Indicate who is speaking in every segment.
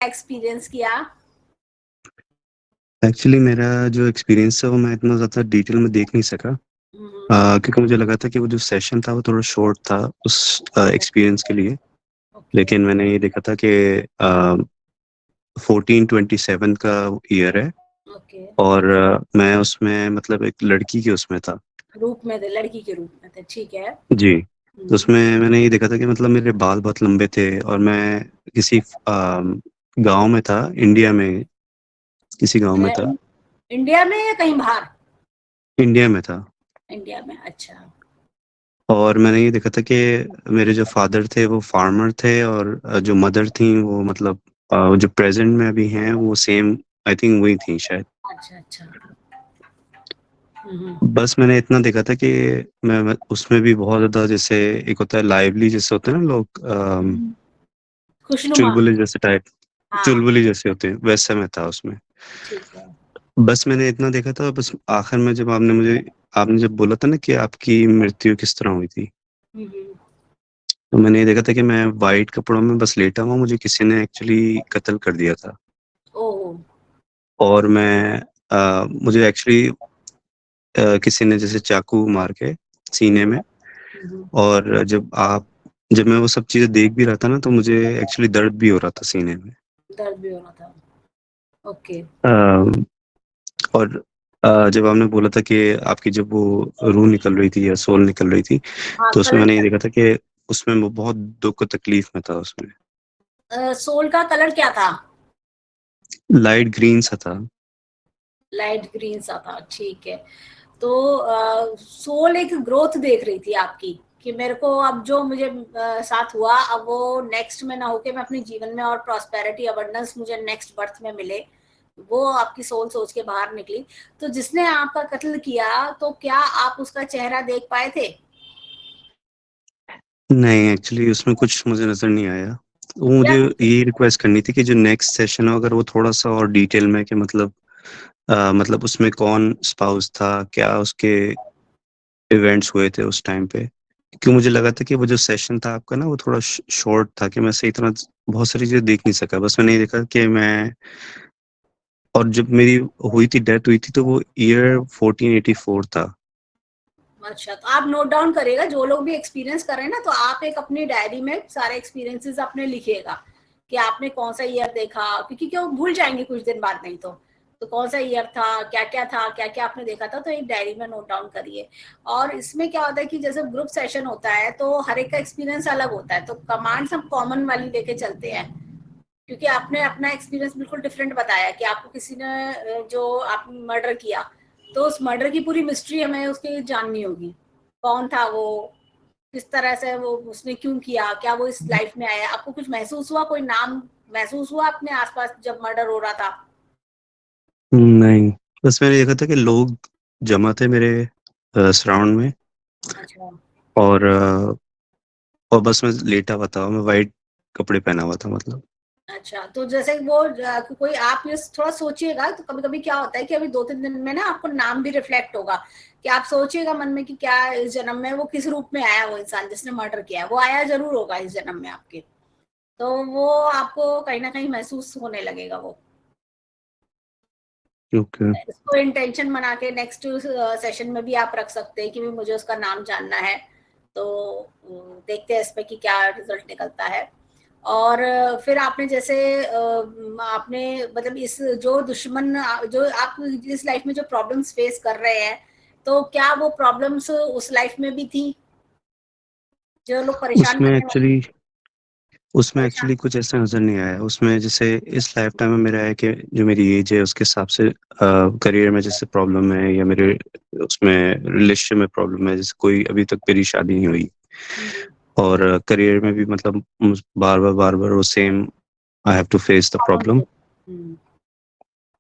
Speaker 1: Experience किया?
Speaker 2: Actually मेरा जो एक्सपीरियंस है वो मैं इतना ज़्यादा डिटेल में देख नहीं सका, क्योंकि मुझे लगा था कि वो जो सेशन था वो थोड़ा शॉर्ट था उस एक्सपीरियंस के लिए।
Speaker 1: ओके।
Speaker 2: लेकिन मैंने ये देखा था कि 1427 का ईयर है
Speaker 1: ओके।
Speaker 2: और मैं उसमें मतलब एक लड़की के उसमें था।
Speaker 1: रूप में थे, लड़की के रूप में थे, ठीक है।
Speaker 2: जी, तो उसमें मैंने ये देखा था कि मतलब मेरे बाल बहुत लंबे थे और मैं किसी गाँव में था, इंडिया में, किसी गाँव में था।
Speaker 1: इंडिया में या कहीं बाहर?
Speaker 2: इंडिया में था।
Speaker 1: इंडिया में, अच्छा।
Speaker 2: और मैंने ये देखा था कि मेरे जो फादर थे वो फार्मर थे और जो मदर थी वो मतलब जो प्रेजेंट में अभी हैं वो सेम आई थिंक वही थी शायद।
Speaker 1: अच्छा, अच्छा।
Speaker 2: बस मैंने इतना देखा था कि मैं उसमें भी बहुत ज़्यादा जैसे एक होता है लाइवली जैसे होते हैं ना लोग,
Speaker 1: खुशनुमा।
Speaker 2: चुलबुले जैसे टाइप,
Speaker 1: हाँ,
Speaker 2: चुलबुली जैसे होते हैं वैसे मैं था उसमें।
Speaker 1: ठीक है।
Speaker 2: बस मैंने इतना देखा था, बस आखिर में जब आपने जब बोला था ना कि आपकी मृत्यु किस तरह हुई थी, तो मैंने ये देखा था कि मैं वाइट कपड़ों में बस लेटा हुआ, मुझे किसी ने एक्चुअली कत्ल कर दिया था।
Speaker 1: ओह!
Speaker 2: और मुझे एक्चुअली किसी ने जैसे चाकू मार के सीने में, और जब मैं वो सब चीज़ें देख भी रहा था ना तो मुझे एक्चुअली दर्द भी हो रहा था सीने में।
Speaker 1: दर्द भी हो रहा था। ओके।
Speaker 2: अ, और जब आपने बोला था कि आपकी जब वो रूह निकल रही थी या सोल निकल रही थी,
Speaker 1: हाँ,
Speaker 2: तो उसमें
Speaker 1: कलर
Speaker 2: मैंने ये
Speaker 1: क्या?
Speaker 2: देखा था कि उसमें वो बहुत दुःख और तकलीफ में था उसमें।
Speaker 1: सोल का कलर क्या था?
Speaker 2: लाइट ग्रीन सा था।
Speaker 1: लाइट ग्रीन सा था, ठीक है। तो सोल एक ग्रोथ देख रही थी आपकी, कि मेरे को अब जो मुझे साथ हुआ, अब वो नेक्स्ट में ना होके मैं अपने जीवन में और प्रॉस्पेरिटी अबंडेंस मुझे नेक्स्ट बर्थ में मिले। वो आपकी सोल सोच के बाहर निकली। तो जिसने आपका कत्ल किया, तो क्या आप उसका चेहरा देख पाए थे?
Speaker 2: नहीं, एक्चुअली उसमें कुछ मुझे नज़र नहीं आया। वो
Speaker 1: क्या?
Speaker 2: मुझे यही रिक्वेस्ट करनी थी कि जो नेक्स्ट सेशन हो अगर वो थोड़ा-सा और डिटेल में, कि मतलब उसमें कौन स्पाउस था, क्या उसके इवेंट्स हुए थे उस टाइम पे? क्योंकि मुझे लगा था कि वो जो सेशन था आपका ना वो थोड़ा शॉर्ट था, कि मैं सही तरह बहुत सारी चीज़ें देख नहीं सका। बस मैंने ये देखा कि और जब मेरी डेथ हुई थी तो वो ईयर 1484 था।
Speaker 1: अच्छा, तो आप नोट डाउन करिएगा, जो लोग भी एक्सपीरियंस कर रहे हैं ना, तो आप एक अपनी डायरी में सारे एक्सपीरियंसेस अपने लिखिएगा कि आपने कौन सा ईयर देखा, क्योंकि क्यों भूल जाएंगे कुछ दिन बाद, नहीं तो कौन सा ईयर था, क्या क्या था, क्या क्या आपने देखा था, तो एक डायरी में नोट डाउन करिए। और इसमें क्या होता है कि जैसे ग्रुप सेशन होता है तो हर एक का एक्सपीरियंस अलग होता है, तो कमांड्स हम कॉमन वाली लेके चलते हैं, क्योंकि आपने अपना एक्सपीरियंस बिल्कुल डिफरेंट बताया कि आपको किसी ने जो आप मर्डर किया, तो उस मर्डर की पूरी मिस्ट्री हमें उसकी जाननी होगी। कौन था वो, किस तरह से वो, उसने क्यों किया, क्या वो इस लाइफ में आया, आपको कुछ महसूस हुआ, कोई नाम महसूस हुआ अपने आसपास जब मर्डर हो रहा था?
Speaker 2: नहीं, बस मैंने देखा था कि लोग जमा थे मेरे सराउंड में,
Speaker 1: अच्छा।
Speaker 2: और और बस मैं लेटा हुआ था, मैं वाइट कपड़े पहना हुआ था मतलब।
Speaker 1: अच्छा, तो जैसे वो कोई आप ये थोड़ा सोचिएगा, तो कभी कभी क्या होता है कि अभी 2-3 दिन में ना आपको नाम भी रिफ्लेक्ट होगा, कि आप सोचिएगा मन में कि क्या इस जन्म में वो किस रूप में आया, वो इंसान जिसने मर्डर किया है वो आया जरूर होगा इस जन्म में आपके। तो वो आपको कहीं ना कहीं महसूस होने लगेगा वो।
Speaker 2: ओके।
Speaker 1: इसको इंटेंशन बना के नेक्स्ट सेशन में भी आप रख सकते हैं कि भी मुझे उसका नाम जानना है। तो देखते हैं इसमें कि क्या रिजल्ट निकलता है। और फिर आपने जैसे आपने मतलब इस जो दुश्मन जो आप इस लाइफ में जो प्रॉब्लम्स फेस कर रहे हैं, तो क्या वो प्रॉब्लम्स उस लाइफ में भी थी, जो लोग परेशान
Speaker 2: उसमें
Speaker 1: करने वाले?
Speaker 2: एक्चुअली उसमें
Speaker 1: परेशान।
Speaker 2: एक्चुअली कुछ ऐसा नज़र नहीं आया उसमें, जैसे इस लाइफ टाइम में मेरा है कि जो मेरी एज है उसके हिसाब से करियर में जैसे प्रॉब्लम है, या मेरे उसमें रिलेशनशिप में प्रॉब्लम है, जैसे कोई अभी तक मेरी शादी नहीं हुई,
Speaker 1: हम्म,
Speaker 2: और करियर में भी मतलब बार बार वो same, I have to face the
Speaker 1: problem
Speaker 2: problem.
Speaker 1: face।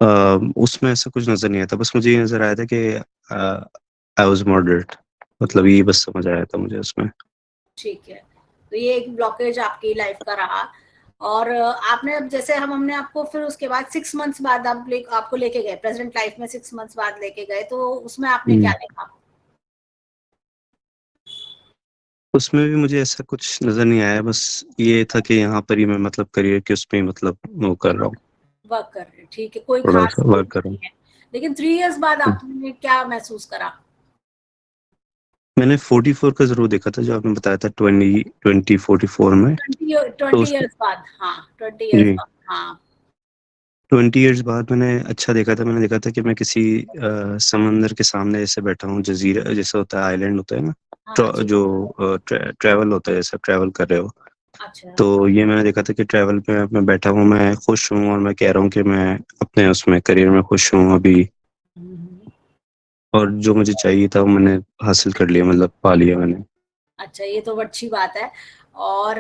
Speaker 1: Hmm,
Speaker 2: उसमें ऐसा कुछ नज़र नहीं आया था, बस मुझे ये नज़र आया था कि आई वाज मर्डर्ड, मतलब ये बस समझ आया था मुझे उसमें।
Speaker 1: ठीक है। तो ये एक ब्लॉकेज आपकी लाइफ का रहा। और आपने अब जैसे हमने आपको फिर उसके बाद 6 मंथ्स बाद आपको लेके गए प्रेजेंट लाइफ में, 6 मंथ्स बाद लेके गए, तो उसमें आपने क्या
Speaker 2: हम्म।
Speaker 1: देखा?
Speaker 2: उसमें भी मुझे ऐसा कुछ नजर नहीं आया, बस ये था कि यहाँ पर ही मैं मतलब करियर के उसमें मतलब वो कर रहा हूँ,
Speaker 1: वर्क कर रहे हैं, ठीक है, कोई
Speaker 2: थोड़ा
Speaker 1: खास
Speaker 2: सा
Speaker 1: गोल
Speaker 2: वर्क कर रहा
Speaker 1: नहीं है। लेकिन 3 इयर्स बाद
Speaker 2: हूँ।
Speaker 1: आपने क्या महसूस करा?
Speaker 2: मैंने 44 का जरूर देखा था, जो आपने बताया था 2044 में।
Speaker 1: 20
Speaker 2: तो
Speaker 1: 20
Speaker 2: उसमें
Speaker 1: इयर्स बाद, हाँ, 20 इयर्स
Speaker 2: जी
Speaker 1: बाद, हाँ।
Speaker 2: 20 इयर्स बाद मैंने अच्छा देखा था। मैंने देखा था कि मैं किसी समंदर के सामने जैसे बैठा हूँ, जजीरा जैसा होता है, आइलैंड होता है ना,
Speaker 1: हाँ जी।
Speaker 2: जो ट्रैवल होता है, जैसा ट्रैवल कर रहे हो।
Speaker 1: अच्छा।
Speaker 2: तो ये मैंने देखा था कि ट्रैवल पे मैं बैठा हूँ, मैं खुश हूँ, और मैं कह रहा हूँ कि मैं अपने उसमें करियर में खुश हूँ अभी,
Speaker 1: हम्म।
Speaker 2: और जो मुझे चाहिए था वो मैंने हासिल कर लिया, मतलब पा लिया मैंने।
Speaker 1: अच्छा, ये तो अच्छी बात है। और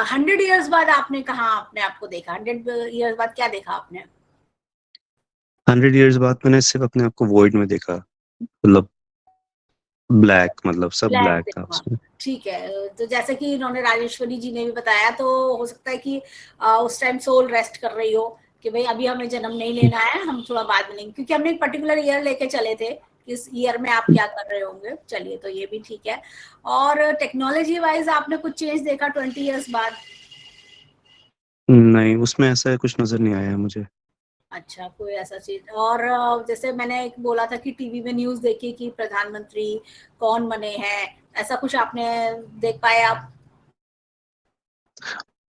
Speaker 1: 100 इयर्स बाद आपने कहाँ अपने आप को देखा? 100 इयर्स बाद क्या देखा आपने?
Speaker 2: 100 इयर्स बाद मैंने सिर्फ अपने आप को वॉइड में देखा, मतलब ब्लैक, मतलब सब
Speaker 1: ब्लैक
Speaker 2: ब्लैक था
Speaker 1: देखा।
Speaker 2: उसमें।
Speaker 1: ठीक है, तो जैसे कि इन्होंने राजेश्वरी जी ने भी बताया, तो हो सकता है कि उस टाइम सोल रेस्ट कर रही हो कि भाई अभी हमें जन्म नहीं लेना है, हम थोड़ा बाद में लेंगे, क्योंकि हमने एक पर्टिकुलर ईयर लेके चले थे, इस ईयर में आप क्या कर रहे होंगे। चलिए, तो ये भी ठीक है। और टेक्नोलॉजी वाइज आपने कुछ चेंज देखा 20 इयर्स बाद?
Speaker 2: नहीं, उसमें ऐसा कुछ नजर नहीं आया मुझे।
Speaker 1: अच्छा, कोई ऐसा चीज। और जैसे मैंने एक बोला था कि टीवी में न्यूज देखी कि प्रधानमंत्री कौन बने हैं, ऐसा कुछ आपने देख पाए आप?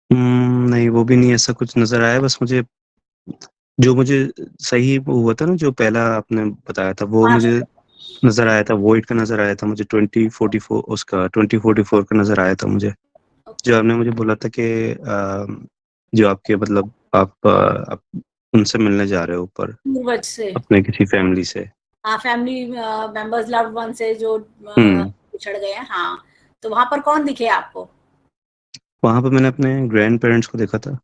Speaker 2: नहीं, वो भी नहीं, ऐसा कुछ नजर आया। बस मुझे जो मुझे सही वो हुआ था ना, जो पहला आपने बताया था, वो
Speaker 1: हाँ
Speaker 2: मुझे
Speaker 1: जी।
Speaker 2: नजर आया था, वोइड का नजर आया था मुझे, 2044, उसका 2044 का नजर आया था मुझे। जो
Speaker 1: ओके।
Speaker 2: आपने मुझे बोला था कि जो आपके मतलब आप उनसे मिलने जा रहे हो ऊपर,
Speaker 1: पूर्वज से।
Speaker 2: अपने किसी फैमिली से।
Speaker 1: हाँ, फैमिली मेंबर्स, लव्ड वन से जो
Speaker 2: हम्म।
Speaker 1: बिछड़ गए हैं, हाँ। तो वहां पर कौन दिखे आपको?
Speaker 2: वहां पर मैंने अपने ग्रैंड पेरेंट्स को देखा था,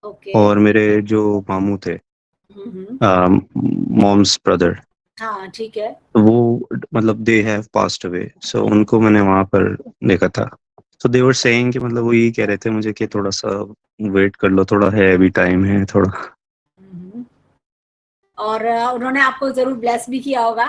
Speaker 1: ओके।
Speaker 2: और मेरे जो मामू थे,
Speaker 1: हम्म।
Speaker 2: मॉम्स ब्रदर,
Speaker 1: हाँ, ठीक है।
Speaker 2: वो मतलब दे हैव पास्ड अवे, सो उनको मैंने वहां पर देखा था। तो दे वर सेइंग कि मतलब वो यही कह रहे थे मुझे कि थोड़ा सा वेट कर लो, थोड़ा है, अभी टाइम है थोड़ा।
Speaker 1: हम्म। और उन्होंने आपको जरूर ब्लेस भी किया होगा।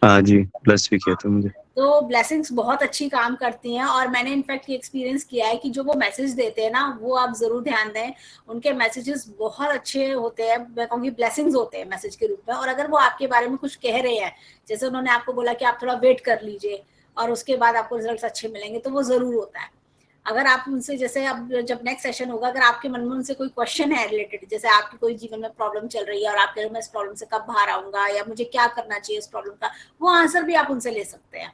Speaker 2: हाँ जी, प्लस भी किया था मुझे।
Speaker 1: तो ब्लेसिंग्स बहुत अच्छी काम करती हैं, और मैंने इनफैक्ट ये एक्सपीरियंस किया है कि जो वो मैसेज देते हैं ना, वो आप जरूर ध्यान दें। उनके मैसेजेस बहुत अच्छे होते हैं, मैं कहूँगी ब्लेसिंग्स होते हैं मैसेज के रूप में। और अगर वो आपके बारे में कुछ कह रहे हैं, जैसे उन्होंने आपको बोला कि आप थोड़ा वेट कर लीजिए और उसके बाद आपको रिजल्ट अच्छे मिलेंगे, तो वो जरूर होता है। अगर आप उनसे, जैसे अब जब नेक्स्ट सेशन होगा, अगर आपके मन में उनसे कोई क्वेश्चन है रिलेटेड, जैसे आपकी कोई जीवन में प्रॉब्लम चल रही है और आप कह रहे हो मैं इस प्रॉब्लम से कब बाहर आऊंगा, या मुझे क्या करना चाहिए इस प्रॉब्लम का, वो आंसर भी आप उनसे ले सकते हैं।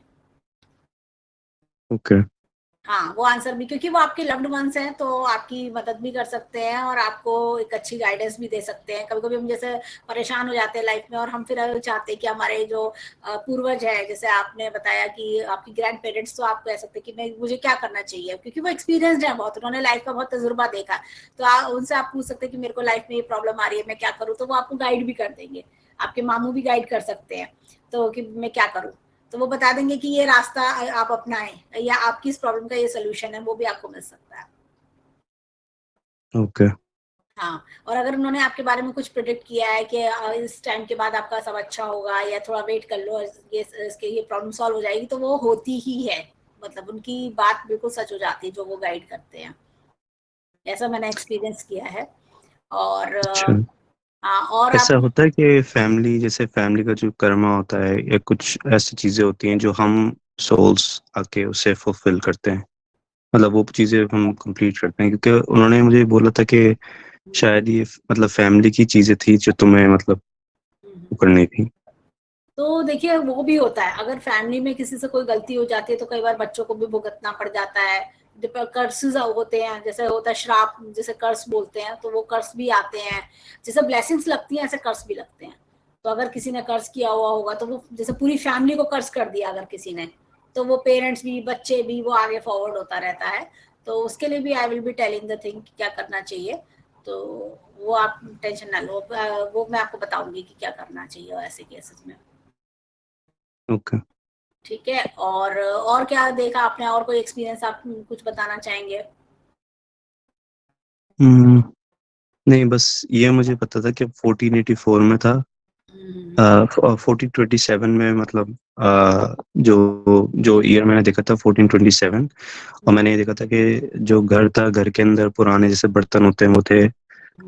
Speaker 2: ओके।
Speaker 1: हाँ, वो आंसर भी, क्योंकि वो आपके लव्ड वंस हैं, तो आपकी मदद भी कर सकते हैं और आपको एक अच्छी गाइडेंस भी दे सकते हैं। कभी कभी हम जैसे परेशान हो जाते हैं लाइफ में, और हम फिर चाहते हैं कि हमारे जो पूर्वज है, जैसे आपने बताया कि आपकी ग्रैंड पेरेंट्स, तो आप कह सकते हैं कि मैं, मुझे क्या करना चाहिए, क्योंकि वो एक्सपीरियंसड है बहुत, उन्होंने लाइफ का बहुत तजुर्बा देखा। तो उनसे आप पूछ सकते हैं कि मेरे को लाइफ में ये प्रॉब्लम आ रही है, मैं क्या करूँ, तो वो आपको गाइड भी कर देंगे। आपके मामू भी गाइड कर सकते हैं, तो कि मैं क्या करूँ, तो वो बता देंगे कि ये रास्ता आप अपनाएं, या आपकी इस प्रॉब्लम का ये सोल्यूशन है, वो भी आपको मिल सकता है।
Speaker 2: ओके।
Speaker 1: हाँ, और अगर उन्होंने आपके बारे में कुछ प्रिडिक्ट किया है कि इस टाइम के बाद आपका सब अच्छा होगा, या थोड़ा वेट कर लो, ये इसके ये प्रॉब्लम सॉल्व हो जाएगी, तो वो होती ही है। मतलब उनकी बात बिल्कुल सच हो जाती है जो वो गाइड करते हैं। ऐसा मैंने एक्सपीरियंस किया है। और
Speaker 2: अच्छा,
Speaker 1: हाँ, और
Speaker 2: ऐसा
Speaker 1: आप।
Speaker 2: होता है कि फैमिली, जैसे फैमिली का जो कर्मा होता है, या कुछ ऐसी चीजें होती हैं जो हम सोल्स आके उसे फुलफिल करते हैं, मतलब वो चीजें हम कंप्लीट करते हैं, क्योंकि उन्होंने मुझे बोला था कि शायद ये मतलब फैमिली की चीजें थी जो तुम्हें मतलब वो करनी थी।
Speaker 1: तो देखिए, वो भी होता है, अगर फैमिली में किसी से कोई गलती हो जाती है, तो कई बार बच्चों को भी भुगतना पड़ जाता है। कर्सेस होते हैं, जैसे होता है श्राप, जैसे कर्स बोलते हैं, तो वो कर्स भी आते हैं। जैसे ब्लेसिंग्स लगती हैं, ऐसे कर्स भी लगते हैं। तो अगर किसी ने कर्स किया हुआ होगा, तो वो जैसे पूरी फैमिली को कर्स कर दिया अगर किसी ने, तो वो पेरेंट्स भी, बच्चे भी, वो आगे फॉरवर्ड होता रहता है। तो उसके लिए भी I will be telling the thing क्या करना चाहिए। तो वो आप टेंशन ना लो, वो मैं आपको बताऊंगी कि क्या करना चाहिए ऐसे केसेस में।
Speaker 2: ओके।
Speaker 1: ठीक है। और क्या देखा आपने, और कोई एक्सपीरियंस आप कुछ बताना चाहेंगे?
Speaker 2: हम्म, नहीं, बस ये मुझे पता था कि 1484 में था, 1427 में मतलब जो जो ईयर मैंने देखा था 1427, और मैंने ये देखा था कि जो घर था, घर के अंदर पुराने जैसे बर्तन होते हैं वो थे।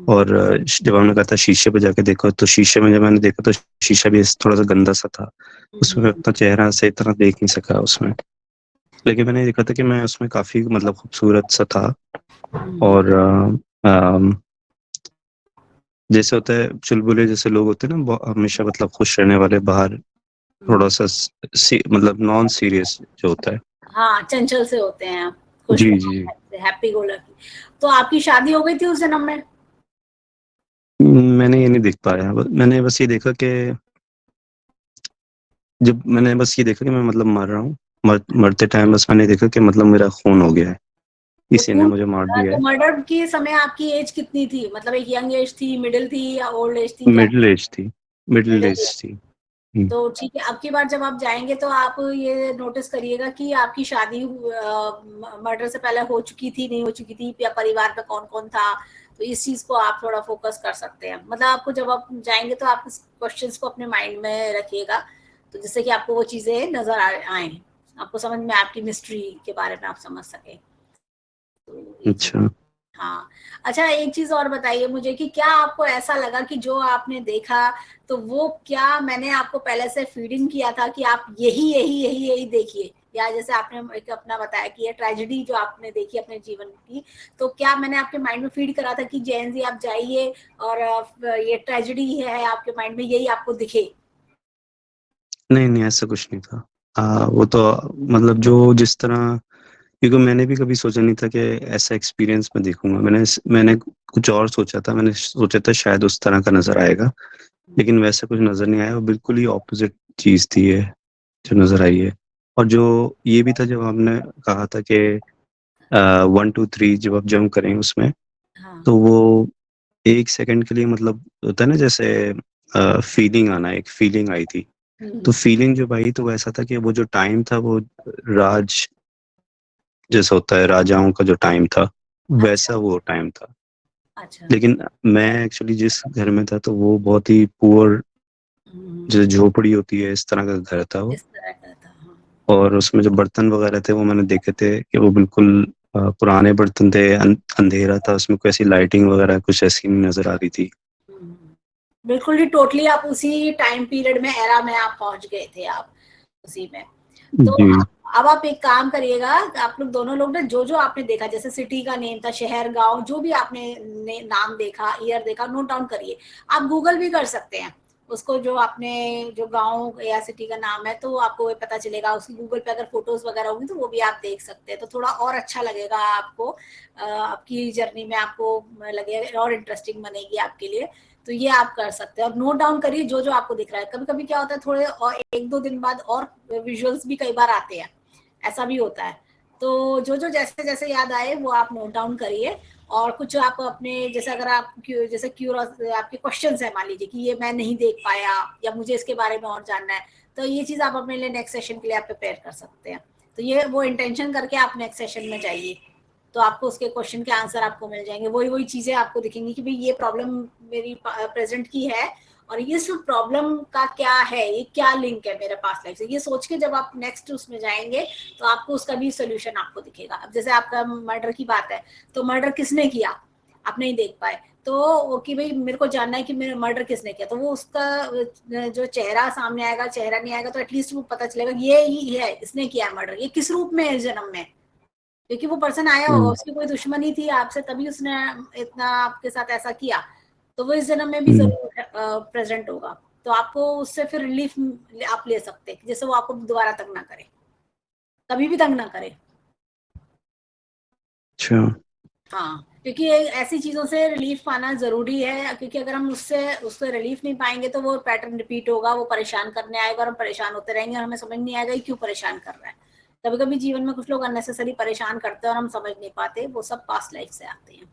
Speaker 2: और जब हमने कहा था शीशे पे जाके देखो, तो शीशे में जब मैंने देखा तो शीशा भी थोड़ा सा गंदा सा था, उसमें मैं अपना चेहरा सही तरह देख नहीं सका उसमें। लेकिन मैंने देखा था कि मैं उसमें काफी मतलब खूबसूरत सा था। और जैसे होता है चुलबुले जैसे लोग होते हैं ना, हमेशा मतलब खुश रहने वाले, बाहर थोड़ा सा मतलब नॉन सीरियस जो होता है।
Speaker 1: हाँ, चंचल से होते हैं आप, खुश
Speaker 2: जी जी।
Speaker 1: Happy go lucky. तो आपकी शादी हो गई थी उस जन्म में?
Speaker 2: मैंने ये नहीं देख पाया, मैंने बस ये देखा कि जब मैंने बस ये देखा कि मैं मतलब मर रहा हूँ, मरते टाइम बस मैंने देखा कि मतलब मेरा खून हो गया है,
Speaker 1: तो
Speaker 2: इसी ने
Speaker 1: खून,
Speaker 2: मुझे मार दिया
Speaker 1: तो
Speaker 2: है।
Speaker 1: मर्डर के समय आपकी एज कितनी थी? मतलब एक यंग एज थी, मिडिल थी या ओल्ड एज थी, क्या
Speaker 2: मिडिल
Speaker 1: थी?
Speaker 2: एज थी, मिडिल
Speaker 1: मिडिल
Speaker 2: एज
Speaker 1: एज।
Speaker 2: थी। हम्म।
Speaker 1: तो ठीक है, अब की बार जब आप जाएंगे तो आप ये नोटिस करिएगा कि आपकी शादी मर्डर से पहले हो चुकी थी, नहीं हो चुकी थी, या परिवार में कौन कौन था। तो इस चीज को आप थोड़ा फोकस कर सकते हैं। मतलब आपको जब आप जाएंगे तो आप इस क्वेश्चंस को अपने माइंड में रखिएगा, तो जिससे कि आपको वो चीजें नजर आए, आपको समझ में, आपकी मिस्ट्री के बारे में आप समझ सके। तो ये चीज।
Speaker 2: अच्छा।
Speaker 1: हाँ। अच्छा, एक चीज और बताइए मुझे कि क्या आपको ऐसा लगा कि जो आपने देखा, तो वो क्या मैंने आपको पहले से फीडिंग किया था कि आप यही यही यही यही देखिए, या जैसे आपने एक अपना बताया कि ये ट्रेजेडी जो आपने देखी अपने जीवन की, तो क्या मैंने आपके माइंड में फीड करा था कि जैन जी आप जाइए और ये ट्रेजेडी है आपके माइंड में, यही आपको दिखे?
Speaker 2: नहीं नहीं, ऐसा कुछ नहीं था। वो तो मतलब जो जिस तरह, क्योंकि मैंने भी कभी सोचा नहीं था कि ऐसा एक्सपीरियंस मैं देखूंगा। मैंने कुछ और सोचा था, मैंने सोचा था शायद उस तरह का नजर आएगा, लेकिन वैसा कुछ नजर नहीं आया, वो बिल्कुल ही ऑपोजिट चीज थी ये जो नजर आई है। और जो ये भी था, जब हमने कहा था कि 1 2 3 जब आप जंप करें उसमें,
Speaker 1: हाँ।
Speaker 2: तो वो 1 सेकंड के लिए मतलब होता है ना, जैसे फीलिंग आना, एक फीलिंग आई थी। तो फीलिंग जब आई तो वैसा था कि वो जो टाइम था वो राज जैसा होता है, राजाओं का जो टाइम था,
Speaker 1: अच्छा।
Speaker 2: वैसा वो टाइम था।
Speaker 1: अच्छा।
Speaker 2: लेकिन मैं एक्चुअली जिस घर में था, तो वो बहुत ही पुअर,
Speaker 1: हम्म,
Speaker 2: जैसे झोपड़ी होती है इस तरह का घर था वो।
Speaker 1: इस तरह का था, हाँ।
Speaker 2: और उसमें जो बर्तन वगैरह थे वो मैंने देखे थे कि वो बिल्कुल पुराने बर्तन थे, अंधेरा था उसमें, कोई ऐसी लाइटिंग वगैरह कुछ ऐसी नहीं नजर आ रही थी।
Speaker 1: बिल्कुल ही टोटली आप उसी टाइम पीरियड में, एरा में आप पहुंच गए थे आप, उसी में। तो
Speaker 2: जी।
Speaker 1: अब आप एक काम करिएगा, आप लोग दोनों लोग ना, जो जो आपने देखा, जैसे सिटी का नेम था, शहर, गांव, जो भी आपने नाम देखा, ईयर देखा, नोट डाउन करिए। आप गूगल भी कर सकते हैं उसको, जो आपने, जो गांव या सिटी का नाम है, तो आपको वो पता चलेगा। उसकी गूगल पे अगर फोटोज वगैरह होंगी तो वो भी आप देख सकते हैं, तो थोड़ा और अच्छा लगेगा आपको, आपकी जर्नी में आपको लगेगा और इंटरेस्टिंग बनेगी आपके लिए। तो ये आप कर सकते हैं, और नोट डाउन करिए जो जो आपको दिख रहा है। कभी कभी क्या होता है, थोड़े और 1 2 दिन बाद और विजुअल्स भी कई बार आते हैं, ऐसा भी होता है। तो जो जो जैसे जैसे याद आए वो आप नोट डाउन करिए। और कुछ आप अपने, जैसे अगर आप जैसे क्यूरोस आपके क्वेश्चन है, मान लीजिए कि ये मैं नहीं देख पाया या मुझे इसके बारे में और जानना है, तो ये चीज आप अपने लिए नेक्स्ट सेशन के लिए आप प्रिपेयर कर सकते हैं। तो ये वो इंटेंशन करके आप नेक्स्ट सेशन में जाइए, तो आपको उसके क्वेश्चन के आंसर आपको मिल जाएंगे। वही वही चीजें आपको दिखेंगी कि भाई ये प्रॉब्लम मेरी प्रेजेंट की है, और इस प्रॉब्लम का क्या है, ये क्या लिंक है मेरे पास लाइफ से, ये सोच के जब आप नेक्स्ट उसमें जाएंगे तो आपको उसका भी सोल्यूशन आपको दिखेगा। अब जैसे आपका मर्डर की बात है, तो मर्डर किसने किया आप नहीं देख पाए, तो कि भाई मेरे को जानना है कि मेरा मर्डर किसने किया, तो वो उसका जो चेहरा सामने आएगा, चेहरा नहीं आएगा तो एटलीस्ट वो पता चलेगा ये ही है, इसने किया मर्डर, ये किस रूप में है इस जन्म में, क्योंकि वो पर्सन आया होगा,
Speaker 2: हम्म।
Speaker 1: उसकी कोई दुश्मनी थी आपसे, तभी उसने इतना आपके साथ ऐसा किया। तो वो इस जन्म में भी
Speaker 2: हम्म।
Speaker 1: जरूर प्रेजेंट होगा। तो आपको उससे फिर रिलीफ आप ले सकते हैं, जैसे वो आपको दोबारा तंग ना करे, कभी भी तंग ना करे।
Speaker 2: अच्छा।
Speaker 1: हाँ, क्योंकि ऐसी चीजों से रिलीफ पाना जरूरी है, क्योंकि अगर हम उससे उससे रिलीफ नहीं पाएंगे तो वो पैटर्न रिपीट होगा, वो परेशान करने आएगा और हम परेशान होते रहेंगे, और हमें समझ नहीं आएगा क्यों परेशान कर रहा है। कभी कभी जीवन में कुछ लोग अननेसेसरी परेशान करते हैं और हम समझ नहीं पाते, वो सब पास्ट लाइफ से आते हैं।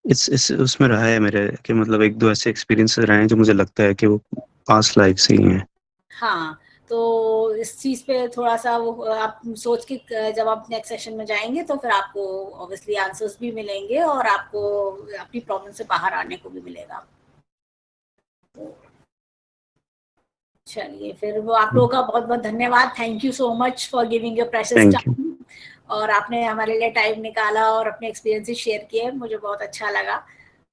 Speaker 2: इस उसमें रहा है मेरे कि मतलब 1 2 ऐसे एक्सपीरियंसेस रहे हैं जो मुझे लगता है कि वो पास्ट लाइफ से ही हैं।
Speaker 1: हाँ, तो इस चीज पे थोड़ा सा वो आप सोच के जब आप नेक्स्ट सेशन में जाएंगे तो फिर आपको ऑब्वियसली आंसर्स भी मिलेंगे और आपको अपनी प्रॉब्लम से बाहर आने को भी मिलेगा। तो चलिए फिर वो आप लोगों का बहुत बहुत धन्यवाद, thank you so much for giving your precious time, और आपने हमारे लिए टाइम निकाला और अपने एक्सपीरियंसेस शेयर किए, मुझे बहुत अच्छा लगा।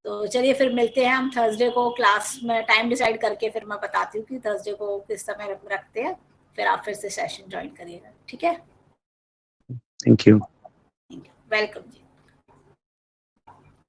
Speaker 1: तो चलिए फिर मिलते हैं हम थर्सडे को क्लास में, टाइम डिसाइड करके फिर मैं बताती हूँ कि थर्सडे को किस समय रखते हैं, फिर आप फिर से सेशन ज्वाइन करिएगा, ठीक है?
Speaker 2: Thank you.
Speaker 1: Welcome ji.